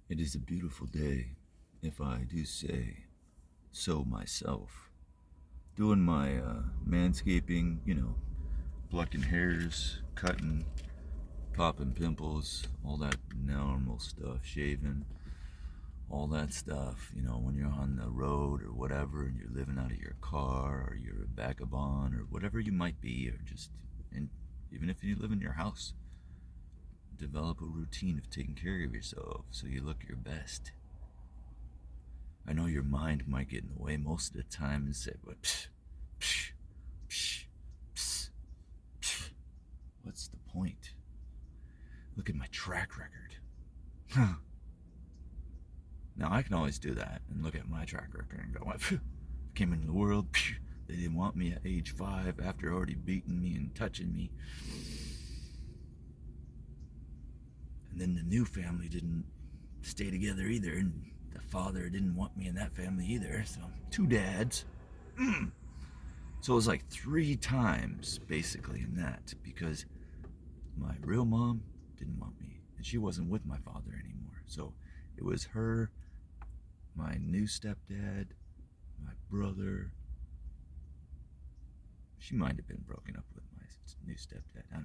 It is a beautiful day, if I do say so myself. Doing my manscaping, plucking hairs, cutting, popping pimples, all that normal stuff, shaving, all that stuff. When you're on the road or whatever and you're living out of your car or you're a vagabond or whatever you might be, or just, and even if you live in your house, develop a routine of taking care of yourself so you look your best. I know your mind might get in the way most of the time and say, but psh, psh, psh, psh. What's the point? Look at my track record. Huh. Now, I can always do that and look at my track record and go, I came into the world, they didn't want me at age 5 after already beating me and touching me. And then the new family didn't stay together either, and the father didn't want me in that family either, so 2 dads. So it was like 3 times basically in that, because my real mom didn't want me and she wasn't with my father anymore. So it was her, my new stepdad, my brother. She might have been broken up with my new stepdad. I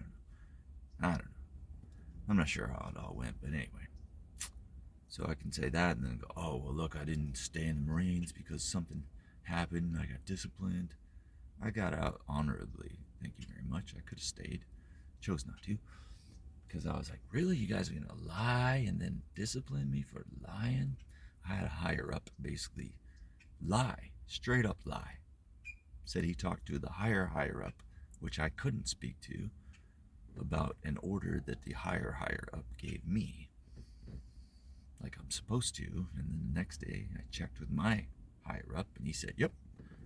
don't know. I'm not sure how it all went, but anyway. So I can say that and then go, oh, well, look, I didn't stay in the Marines because something happened. I got disciplined. I got out honorably. Thank you very much. I could have stayed. Chose not to. Because I was like, really? You guys are going to lie and then discipline me for lying? I had a higher up basically lie. Straight up lie. Said he talked to the higher up, which I couldn't speak to, about an order that the higher up gave me, like I'm supposed to. And then the next day I checked with my higher up and he said, yep,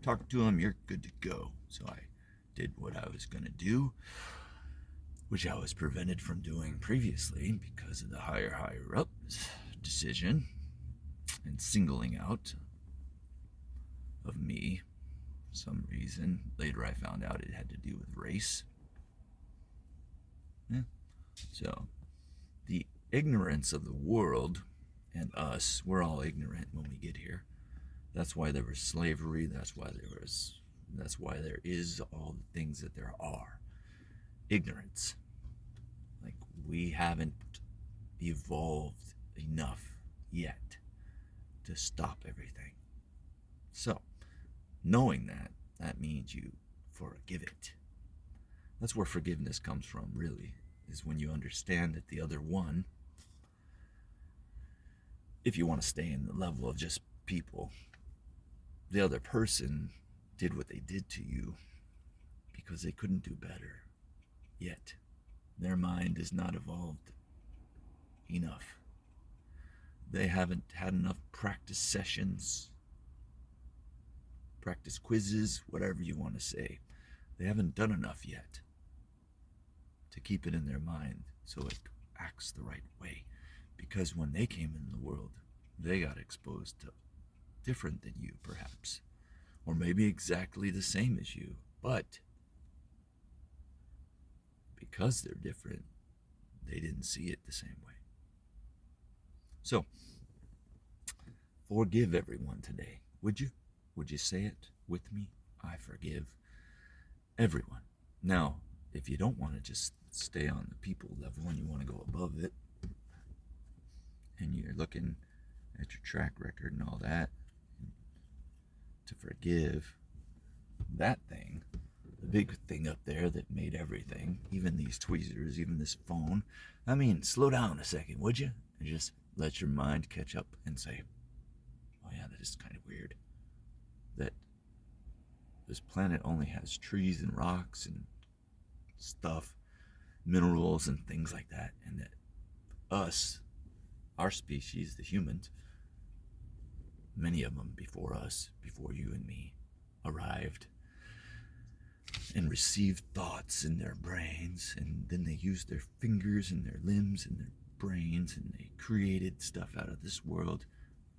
talk to him, you're good to go. So I did what I was gonna do, which I was prevented from doing previously because of the higher up's decision and singling out of me for some reason. Later I found out it had to do with race. Yeah. So the ignorance of the world and us, we're all ignorant when we get here. That's why there was slavery. That's why there is all the things that there are. Ignorance. Like, we haven't evolved enough yet to stop everything. So, knowing that means you forgive it. That's where forgiveness comes from, really, is when you understand that the other one, if you want to stay in the level of just people, the other person did what they did to you because they couldn't do better yet. Their mind is not evolved enough. They haven't had enough practice sessions, practice quizzes, whatever you want to say. They haven't done enough yet to keep it in their mind so it acts the right way. Because when they came in the world, they got exposed to different than you, perhaps. Or maybe exactly the same as you. But because they're different, they didn't see it the same way. So, forgive everyone today, would you? Would you say it with me? I forgive everyone. Now, if you don't want to just stay on the people level and you want to go above it, and you're looking at your track record and all that, to forgive that thing, the big thing up there that made everything, even these tweezers, even this phone. I mean, slow down a second, would you? And just let your mind catch up and say, oh yeah, that is kind of weird that this planet only has trees and rocks and stuff, minerals and things like that, and that us, our species, the humans, many of them before us, before you and me, arrived and received thoughts in their brains, and then they used their fingers and their limbs and their brains, and they created stuff out of this world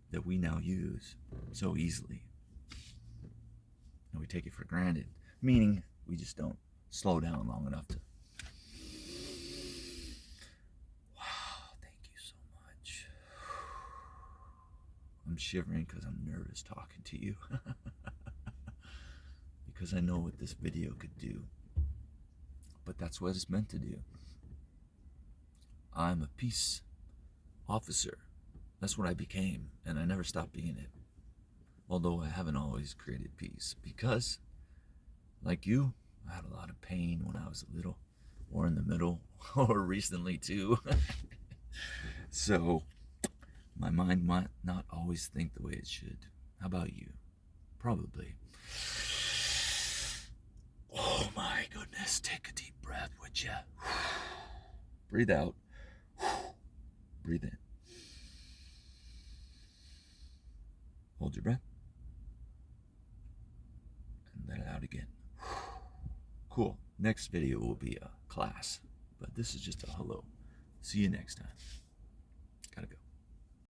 that we now use so easily. And we take it for granted, meaning we just don't slow down long enough to, wow, thank you so much. I'm shivering because I'm nervous talking to you. Because I know what this video could do. But that's what it's meant to do. I'm a peace officer. That's what I became, and I never stopped being it. Although I haven't always created peace, because, like you, I had a lot of pain when I was little, or in the middle, or recently too. So, my mind might not always think the way it should. How about you? Probably. Oh my goodness, take a deep breath, would you? Breathe out. Breathe in. Hold your breath. And let it out again. Cool. Next video will be a class, but this is just a hello. See you next time.